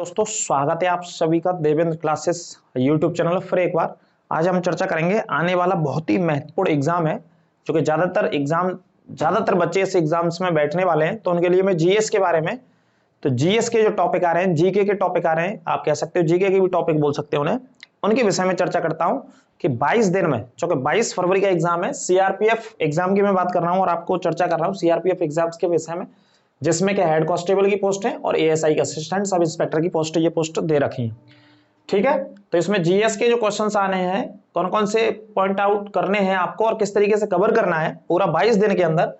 दोस्तों स्वागत है आप सभी का देवेंद्र क्लासेस यूट्यूब चैनल पर। फिर एक बार आज हम चर्चा करेंगे आने वाला बहुत ही महत्वपूर्ण एग्जाम है जो कि ज्यादातर बच्चे इस एग्जाम्स में बैठने वाले हैं। तो उनके लिए मैं जीएस के बारे में, तो जीएस के जो टॉपिक आ रहे हैं, जीके के टॉपिक आ रहे हैं, आप कह सकते हो जीके के भी टॉपिक बोल सकते हो उन्हें, उनके विषय में चर्चा करता हूं कि 22 दिन में, चूंकि 22 फरवरी का एग्जाम है, सीआरपीएफ एग्जाम की मैं बात कर रहा हूं और आपको चर्चा कर रहा हूं सीआरपीएफ एग्जाम्स के विषय में, जिसमें कि हेड कांस्टेबल की पोस्ट है और एएसआई का असिस्टेंट सब इंस्पेक्टर की पोस्ट, ये पोस्ट दे रखी है। ठीक है, तो इसमें जीएस के जो क्वेश्चंस आने हैं, कौन कौन से पॉइंट आउट करने हैं आपको और किस तरीके से कवर करना है पूरा 22 दिन के अंदर।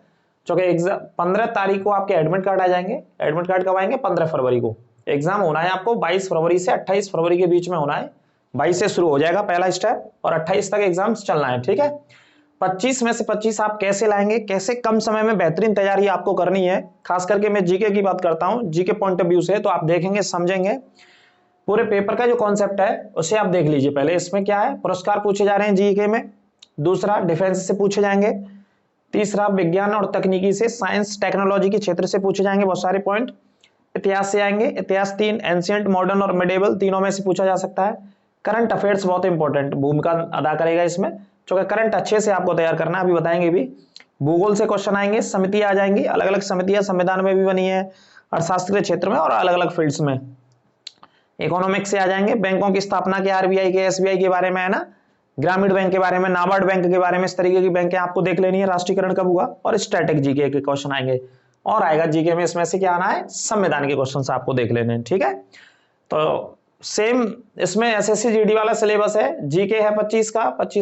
चूंकि एग्जाम 15 तारीख को आपके एडमिट कार्ड आ जाएंगे। एडमिट कार्ड कब आएंगे? 15 फरवरी को। एग्जाम होना है आपको 22 फरवरी से 28 फरवरी के बीच में होना है। 22 से शुरू हो जाएगा पहला स्टेप और 28 तक एग्जाम चलना है। ठीक है, 25 में से 25 आप कैसे लाएंगे, कैसे कम समय में बेहतरीन तैयारी आपको करनी है। खास करके मैं जीके की बात करता हूं, जीके पॉइंट ऑफ व्यू से, तो आप देखेंगे समझेंगे पूरे पेपर का जो कॉन्सेप्ट है उसे आप देख लीजिए। पहले इसमें क्या है, पुरस्कार पूछे जा रहे हैं जीके में। दूसरा, डिफेंस से पूछे जाएंगे। तीसरा, विज्ञान और तकनीकी से, साइंस टेक्नोलॉजी के क्षेत्र से पूछे जाएंगे बहुत सारे पॉइंट। इतिहास से आएंगे, इतिहास 3, एंशिएंट, मॉडर्न और मिडेवल, तीनों में से पूछा जा सकता है। करंट अफेयर्स बहुत इंपॉर्टेंट भूमिका अदा करेगा इसमें, क्योंकि करंट अच्छे से आपको तैयार करना है, अभी बताएंगे भी। भूगोल से क्वेश्चन आएंगे, समिति आ जाएंगी, अलग अलग समितियां संविधान में भी बनी है, अर्थशास्त्र के क्षेत्र में और अलग अलग फील्ड्स में। इकोनॉमिक्स से आ जाएंगे, बैंकों की स्थापना के, आरबीआई के, एसबीआई के बारे में है ना, ग्रामीण बैंक के बारे में, नाबार्ड बैंक के बारे में, इस तरीके की बैंकें आपको देख लेनी है, राष्ट्रीयकरण कब हुआ, और स्टैटिक जीके के क्वेश्चन आएंगे। और आएगा जीके में इसमें से क्या आना है, संविधान के क्वेश्चन आपको देख लेने हैं। ठीक है, तो सेम इसमें एसएससी जीडी वाला सिलेबस है। जीके है 25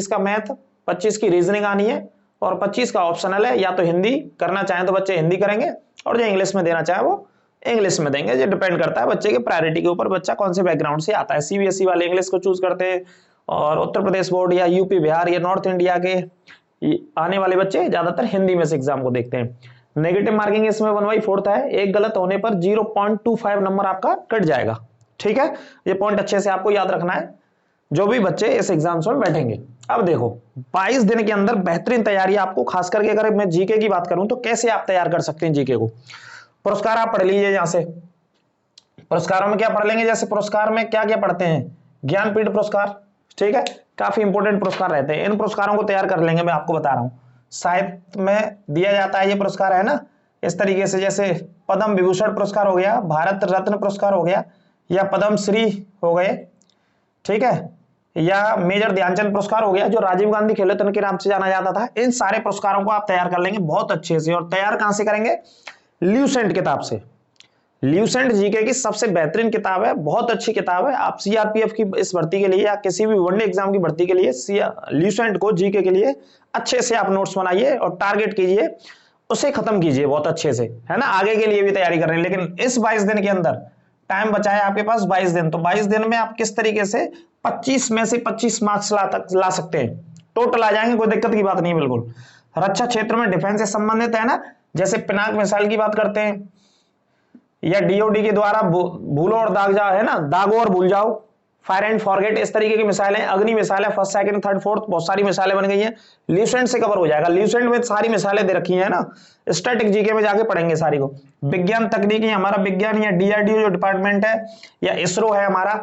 का मैथ, 25 की रीजनिंग आनी है और 25 का ऑप्शनल है। या तो हिंदी करना चाहें तो बच्चे हिंदी करेंगे और जो इंग्लिश में देना चाहे वो इंग्लिश में देंगे। ये डिपेंड करता है बच्चे के प्रायोरिटी के ऊपर, बच्चा कौन से बैकग्राउंड से आता है। सीबीएसई वाले इंग्लिश को चूज करते हैं और उत्तर प्रदेश बोर्ड या यूपी बिहार या नॉर्थ इंडिया के आने वाले बच्चे ज्यादातर हिंदी में से एग्जाम को देखते हैं। नेगेटिव मार्किंग इसमें 1/4 है, एक गलत होने पर 0.25 नंबर आपका कट जाएगा। ठीक है, ये पॉइंट अच्छे से आपको याद रखना है जो भी बच्चे इस एग्जाम्स में बैठेंगे। अब देखो 22 दिन के अंदर बेहतरीन तैयारी आपको, खास करके अगर मैं जीके की बात करूं तो कैसे आप तैयार कर सकते हैं जीके को। पुरस्कार आप पढ़ लीजिए यहां से। पुरस्कारों में क्या पढ़ लेंगे, जैसे पुरस्कार में क्या क्या पढ़ते हैं, ज्ञानपीठ पुरस्कार, ठीक है, काफी इंपोर्टेंट पुरस्कार रहते हैं। इन पुरस्कारों को तैयार कर लेंगे, मैं आपको बता रहा हूं। साहित्य में दिया जाता है ये पुरस्कार, है ना, इस तरीके से, जैसे पद्म विभूषण पुरस्कार हो गया, भारत रत्न पुरस्कार हो गया, या पद्म श्री हो गए, ठीक है, या मेजर ध्यानचंद पुरस्कार हो गया जो राजीव गांधी खेल रत्न के नाम से जाना जाता था। इन सारे पुरस्कारों को आप तैयार कर लेंगे बहुत अच्छे से। और तैयार कहां से करेंगे, ल्यूसेंट किताब से। ल्यूसेंट जीके की सबसे बेहतरीन किताब है, बहुत अच्छी किताब है। आप सीआरपीएफ की इस भर्ती के लिए या किसी भी वनडे एग्जाम की भर्ती के लिए ल्यूसेंट को जीके के लिए अच्छे से आप नोट्स बनाइए और टारगेट कीजिए, उसे खत्म कीजिए बहुत अच्छे से, है ना। आगे के लिए भी तैयारी कर रहे हैं, लेकिन इस 22 दिन के अंदर टाइम बचा है आपके पास 22 दिन, तो 22 दिन में आप किस तरीके से 25 में से 25 मार्क्स ला सकते हैं, टोटल आ जाएंगे, कोई दिक्कत की बात नहीं है बिल्कुल। रक्षा क्षेत्र में डिफेंस से संबंधित है ना, जैसे पिनाक मिसाइल की बात करते हैं, या डीओडी के द्वारा भूलो और दाग जाओ, है ना, दागो और भूल जाओ, फायर एंड फॉरगेट, इस तरीके की मिसाइलें, अग्नि मिसाइल है, फर्स्ट सेकंड थर्ड फोर्थ, बहुत सारी मिसाइलें बन गई हैं। ल्यूसेंट से कवर हो जाएगा, ल्यूसेंट में सारी मिसाइलें दे रखी हैं ना, स्टैटिक जीके में जाके पढ़ेंगे सारी को। विज्ञान तकनीकी, हमारा विज्ञान या डीआरडीओ जो डिपार्टमेंट है, या इसरो है हमारा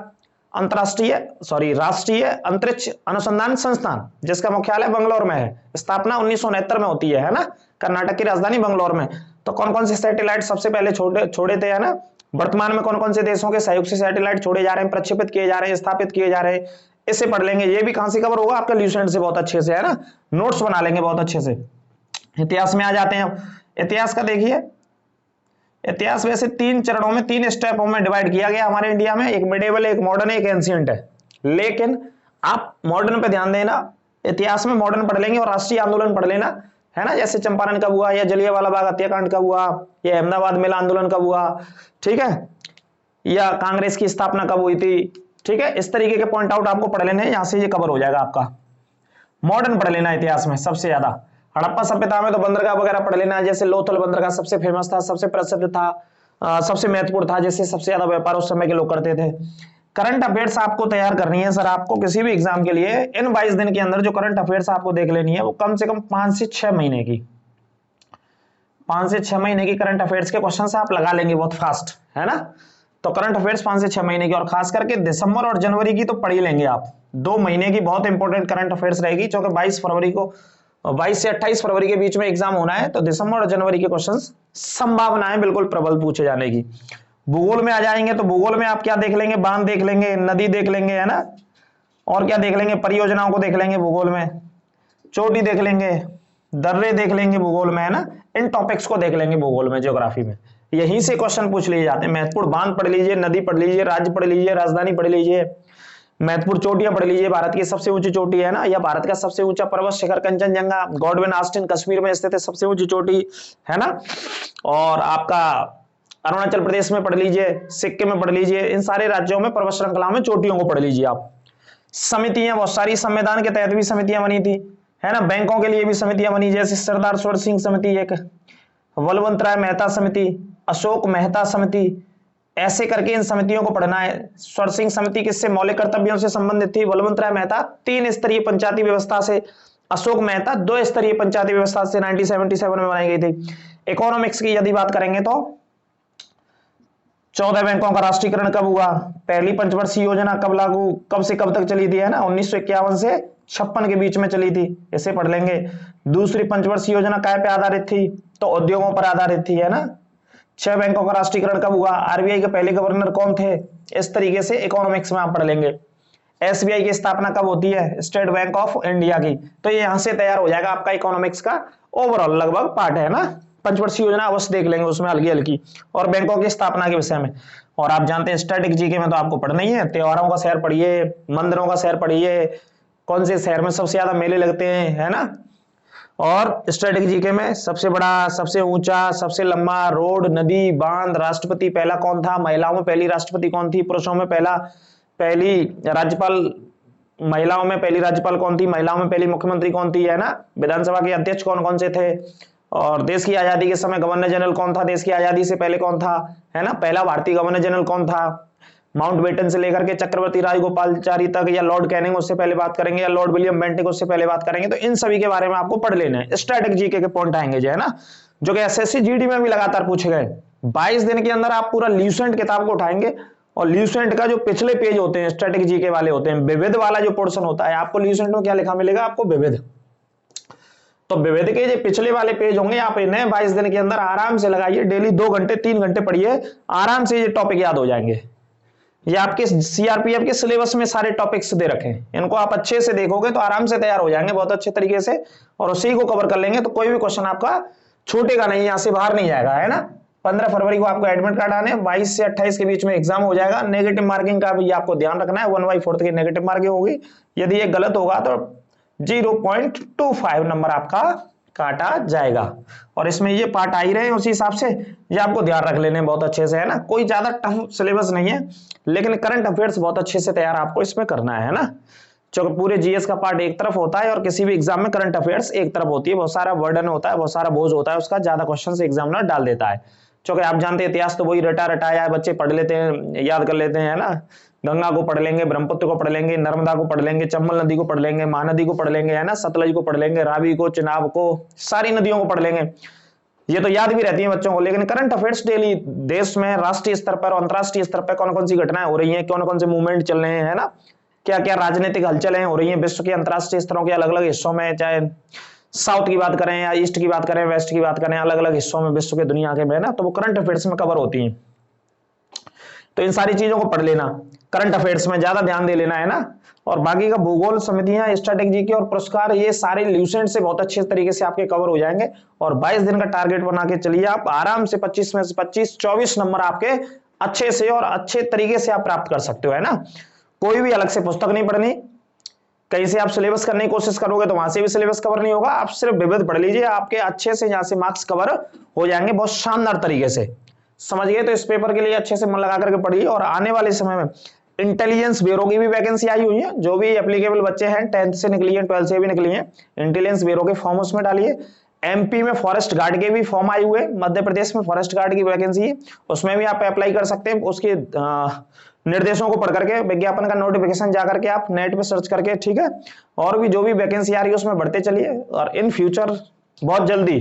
राष्ट्रीय अंतरिक्ष अनुसंधान संस्थान, जिसका मुख्यालय बंगलौर में है, स्थापना 1969 में होती है ना, कर्नाटक की राजधानी बंगलौर में। तो कौन कौन से सैटेलाइट सबसे पहले छोड़े थे, है ना, वर्तमान में कौन कौन से देशों के सहयोग से सैटेलाइट छोड़े जा रहे हैं, प्रक्षेपित किए जा रहे हैं, स्थापित किए जा रहे हैं, इसे पढ़ लेंगे। ये भी कहां से कवर होगा आपका, ल्यूसेंट से, बहुत अच्छे से, है ना, नोट्स बना लेंगे बहुत अच्छे से। इतिहास में आ जाते हैं। इतिहास का देखिए, इतिहास वैसे 3 चरणों में, 3 स्टेपों में डिवाइड किया गया हमारे इंडिया में, एक मिडेवल, एक मॉडर्न, एक एंशिएंट है। लेकिन आप मॉडर्न पे ध्यान देना, इतिहास में मॉडर्न पढ़ लेंगे और राष्ट्रीय आंदोलन पढ़ लेना, है ना, जैसे चंपारण कब हुआ, या जलियांवाला बाग हत्याकांड कब हुआ, या अहमदाबाद मेला आंदोलन कब हुआ, ठीक है, या कांग्रेस की स्थापना कब हुई थी, ठीक है, इस तरीके के पॉइंट आउट आपको पढ़ लेने हैं, यहां से ये कवर हो जाएगा आपका। मॉडर्न पढ़ लेना इतिहास में सबसे ज्यादा। हड़प्पा सभ्यता में तो बंदरगाह वगैरह पढ़ लेना, जैसे लोथल बंदरगाह सबसे फेमस था, सबसे प्रसिद्ध था, सबसे महत्वपूर्ण था, जैसे सबसे ज्यादा व्यापार उस समय के लोग करते थे। करंट अफेयर्स आपको तैयार करनी है सर, आपको किसी भी एग्जाम के लिए इन 22 दिन के अंदर जो करंट अफेयर्स आपको देख लेनी है वो कम से कम 5 से 6 महीने की, 5 से 6 महीने की करंट अफेयर्स के क्वेश्चन आप लगा लेंगे बहुत फास्ट, है ना। तो करंट अफेयर्स 5 से 6 महीने की, और खास करके दिसंबर और जनवरी की तो पढ़ ही लेंगे आप। 2 महीने की बहुत इंपॉर्टेंट करंट अफेयर्स रहेगी, क्योंकि 22 से 28 फरवरी के बीच में एग्जाम होना है, तो दिसंबर और जनवरी के क्वेश्चंस संभावनाएं बिल्कुल प्रबल पूछे जाने की। भूगोल में आ जाएंगे तो भूगोल में आप क्या देख लेंगे, बांध देख लेंगे, नदी देख लेंगे, है ना, और क्या देख लेंगे, परियोजनाओं को देख लेंगे भूगोल में, चोटी देख लेंगे, दर्रे देख लेंगे भूगोल में, है ना, इन टॉपिक्स को देख लेंगे भूगोल में, ज्योग्राफी में यहीं से क्वेश्चन पूछ लिए जाते हैं। महत्वपूर्ण बांध पढ़ लीजिए, नदी पढ़ लीजिए, राज्य पढ़ लीजिए, राजधानी पढ़ लीजिए, महत्वपूर्ण चोटियां पढ़ लीजिए, भारत की सबसे ऊंची चोटी है ना, या भारत का सबसे ऊंचा पर्वत शिखर कंचनजंगा, गॉडविन ऑस्टिन कश्मीर में स्थित है सबसे ऊंची चोटी, है ना, और आपका अरुणाचल प्रदेश में पढ़ लीजिए, सिक्किम में पढ़ लीजिए, इन सारे राज्यों में पर्वत श्रृंखलाओं में चोटियों को पढ़ लीजिए आप। समितियां बहुत सारी, संविधान के तहत भी समितियां बनी थी, है ना, बैंकों के लिए भी समितियां बनी, जैसे सरदार सुर सिंह समिति, एक बलवंत राय मेहता समिति, अशोक मेहता समिति, ऐसे करके इन समितियों को पढ़ना है। स्वर सिंह समिति किससे, मौलिक कर्तव्यों से संबंधित थी। बलवंत राय मेहता 3 स्तरीय पंचायती व्यवस्था से, अशोक मेहता 2 स्तरीय पंचायती व्यवस्था से 1977 में बनाई गई थी। इकोनॉमिक्स की यदि बात करेंगे तो 14 बैंकों का राष्ट्रीयकरण कब हुआ, पहली पंचवर्षीय योजना कब लागू, कब से कब तक चली थी, है ना, 1951 से 56 के बीच में चली थी, इसे पढ़ लेंगे। दूसरी पंचवर्षीय योजना काय पे आधारित थी, तो उद्योगों पर आधारित थी, है ना। 6 बैंकों का राष्ट्रीयकरण कब हुआ, आरबीआई के पहले गवर्नर कौन थे, इस तरीके से इकोनॉमिक्स में आप पढ़ लेंगे। एसबीआई की स्थापना कब होती है, स्टेट बैंक ऑफ इंडिया की, तो ये यहां से तैयार हो जाएगा आपका इकोनॉमिक्स का ओवरऑल लगभग पार्ट, है ना। पंचवर्षीय योजना अवश्य देख लेंगे उसमें हल्की हल्की, और बैंकों की स्थापना के विषय में। और आप जानते हैं स्टैटिक जीके में तो आपको पढ़ना ही है, त्योहारों का शहर पढ़िए, मंदिरों का शहर पढ़िए, कौन से शहर में सबसे ज्यादा मेले लगते हैं, है ना। और स्टैटिक जीके में सबसे बड़ा, सबसे ऊंचा, सबसे लंबा रोड, नदी, बांध, राष्ट्रपति पहला कौन था, महिलाओं में पहली राष्ट्रपति कौन थी, पुरुषों में पहली राज्यपाल, महिलाओं में पहली राज्यपाल कौन थी, महिलाओं में पहली मुख्यमंत्री कौन थी, है ना, विधानसभा के अध्यक्ष कौन कौन से थे, और देश की आजादी के समय गवर्नर जनरल कौन था, देश की आजादी से पहले कौन था, है ना, पहला भारतीय गवर्नर जनरल कौन था, माउंटबेटन से लेकर के चक्रवर्ती राजगोपालचारी तक, या लॉर्ड कैनिंग उससे पहले बात करेंगे, या लॉर्ड विलियम बेंटिक उससे पहले बात करेंगे, तो इन सभी के बारे में आपको पढ़ लेना है। स्टैटिक जीके के पॉइंट आएंगे जो है ना, जो कि एसएससी जीडी में भी लगातार पूछे गए। 22 दिन के अंदर आप पूरा ल्यूसेंट किताब को उठाएंगे, और ल्यूसेंट का जो पिछले पेज होते हैं स्टैटिक जीके वाले होते हैं, विविध वाला जो पोर्शन होता है, आपको ल्यूसेंट में क्या लिखा मिलेगा, आपको विविध, तो विविध के जो पिछले वाले पेज होंगे आप इन्हें 22 दिन के अंदर आराम से लगाइए, डेली 2 घंटे 3 घंटे पढ़िए, आराम से ये टॉपिक याद हो जाएंगे। ये आपके सीआरपीएफ के सिलेबस में सारे टॉपिक्स दे रखे हैं, इनको आप अच्छे से देखोगे तो आराम से तैयार हो जाएंगे बहुत अच्छे तरीके से, और उसी को कवर कर लेंगे तो कोई भी क्वेश्चन आपका छूटेगा नहीं, यहां से बाहर नहीं जाएगा, है ना। 15 फरवरी को आपको एडमिट कार्ड आने, 22 से 28 के बीच में एग्जाम हो जाएगा। नेगेटिव मार्किंग का भी आपको ध्यान रखना है, 1/4 की नेगेटिव मार्किंग होगी, यदि ये गलत होगा तो 0.25 नंबर आपका काटा जाएगा। और इसमें ये पार्ट आ ही रहे हैं उसी हिसाब से, ये आपको ध्यान रख लेने बहुत अच्छे से, है ना। कोई ज्यादा टफ सिलेबस नहीं है, लेकिन करंट अफेयर्स बहुत अच्छे से तैयार आपको इसमें करना है ना। क्योंकि पूरे जीएस का पार्ट एक तरफ होता है, और किसी भी एग्जाम में करंट अफेयर्स एक तरफ होती है, बहुत सारा वर्डन होता है, बहुत सारा बोझ होता है उसका, ज्यादा क्वेश्चन एग्जामिनर डाल देता है। क्योंकि आप जानते हैं इतिहास तो वही रटा रटाया है, बच्चे पढ़ लेते हैं, याद कर लेते हैं, है ना। गंगा को पढ़ लेंगे, ब्रह्मपुत्र को पढ़ लेंगे, नर्मदा को पढ़ लेंगे, चंबल नदी को पढ़ लेंगे, महानदी को पढ़ लेंगे, है ना, सतलज को पढ़ लेंगे, रावी को, चिनाब को, सारी नदियों को पढ़ लेंगे, ये तो याद भी रहती है बच्चों को। लेकिन करंट अफेयर्स डेली देश में राष्ट्रीय स्तर पर और अंतरराष्ट्रीय स्तर पर कौन कौन सी घटनाएं हो रही हैं, कौन कौन से मूवमेंट चल रहे हैं, है ना, क्या क्या राजनीतिक हलचलें हो रही हैं विश्व के अंतरराष्ट्रीय स्तरों के अलग अलग हिस्सों में, चाहे साउथ की बात करें या ईस्ट की बात करें, वेस्ट की बात करें, अलग अलग हिस्सों में विश्व के दुनिया के में ना, तो वो करंट अफेयर्स में कवर होती हैं। तो इन सारी चीजों को पढ़ लेना, करंट अफेयर्स में ज्यादा ध्यान दे लेना, है ना। और बाकी का भूगोल, समितियां, स्टैटिक जीके और पुरस्कार, ये सारे ल्यूसेंट से बहुत अच्छे तरीके से आपके कवर हो जाएंगे। और 22 दिन का टारगेट बना के चलिए आप, आराम से 25 में से 24 नंबर आपके अच्छे से और अच्छे तरीके से आप प्राप्त कर सकते हो, है ना। कोई भी अलग से पुस्तक नहीं पढ़नी, कहीं से आप सिलेबस करने की कोशिश करोगे तो वहां से भी सिलेबस कवर नहीं होगा, आप सिर्फ विविध पढ़ लीजिए, आपके अच्छे से यहाँ से मार्क्स कवर हो जाएंगे बहुत शानदार तरीके से, समझ गए। तो इस पेपर के लिए अच्छे से मन लगा करके पढ़िए। और आने वाले समय में इंटेलिजेंस ब्यूरो की भी वैकेंसी आई हुई है, जो भी एप्लीकेबल बच्चे हैं 10th से निकली है, 12th से भी निकली है, इंटेलिजेंस ब्यूरो के फॉर्म उसमें डालिए। एमपी में फॉरेस्ट गार्ड के भी फॉर्म आए हुए, मध्य प्रदेश में फॉरेस्ट गार्ड की वैकेंसी है, उसमें भी आप अप्लाई कर सकते हैं। उसके निर्देशों को पढ़ करके, विज्ञापन का नोटिफिकेशन जा करके आप नेट पे सर्च करके, ठीक है। और भी जो भी वैकेंसी आ रही है उसमें बढ़ते चलिए, और इन फ्यूचर बहुत जल्दी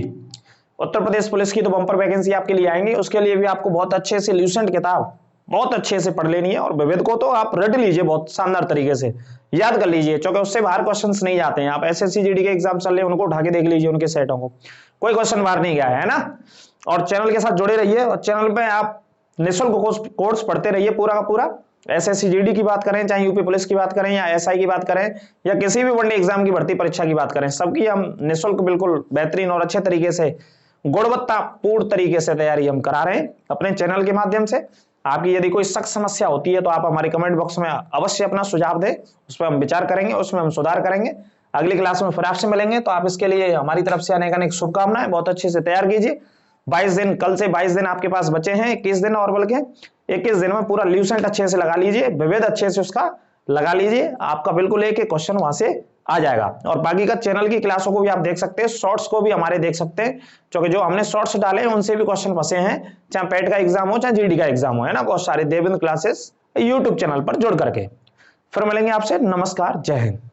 उत्तर प्रदेश पुलिस की तो बम्पर वैकेंसी आपके लिए आएंगी, उसके लिए भी आपको बहुत अच्छे से ल्यूसेंट किताब बहुत अच्छे से पढ़ लेनी है। और विविध को तो आप रट लीजिए बहुत शानदार तरीके से, याद कर लीजिए, क्योंकि उससे बाहर क्वेश्चंस नहीं जाते हैं। आप एसएससी जीडी के एग्जाम चल रहे हैं, उनको उठा के देख लीजिए, उनके सेटों को कोई क्वेश्चन बाहर नहीं गया है ना। और चैनल के साथ जुड़े रहिए, और चैनल पे आप निःशुल्क कोर्स पढ़ते रहिए पूरा का पूरा। एसएससी जीडी की बात करें, चाहे यूपी पुलिस की बात करें, या एसआई की बात करें, या किसी भी वनडे एग्जाम की भर्ती परीक्षा की बात करें, सबकी हम निःशुल्क बिल्कुल बेहतरीन और अच्छे तरीके से, गुणवत्तापूर्ण तरीके से तैयारी हम करा रहे हैं अपने चैनल के माध्यम से। आपकी यदि कोई सख्त समस्या होती है तो आप हमारे कमेंट बॉक्स में अवश्य अपना सुझाव दें, उस पर हम विचार करेंगे, उसमें हम सुधार करेंगे। अगली क्लास में फिर आपसे मिलेंगे, तो आप इसके लिए हमारी तरफ से अनेक शुभकामनाएं। बहुत अच्छे से तैयार कीजिए। 22 दिन, कल से 22 दिन आपके पास बचे हैं, 21 दिन और बल्कि 21 दिन में पूरा ल्यूसेंट अच्छे से लगा लीजिए, विविध अच्छे से उसका लगा लीजिए, आपका बिल्कुल एक एक क्वेश्चन वहां से आ जाएगा। और बाकी का चैनल की क्लासों को भी आप देख सकते हैं, शॉर्ट्स को भी हमारे देख सकते हैं, क्योंकि जो हमने शॉर्ट्स डाले हैं उनसे भी क्वेश्चन फंसे हैं, चाहे पेट का एग्जाम हो, चाहे जीडी का एग्जाम हो, है ना। बहुत सारे देवेंद्र क्लासेस यूट्यूब चैनल पर जुड़ करके। फिर मिलेंगे आपसे, नमस्कार, जय हिंद।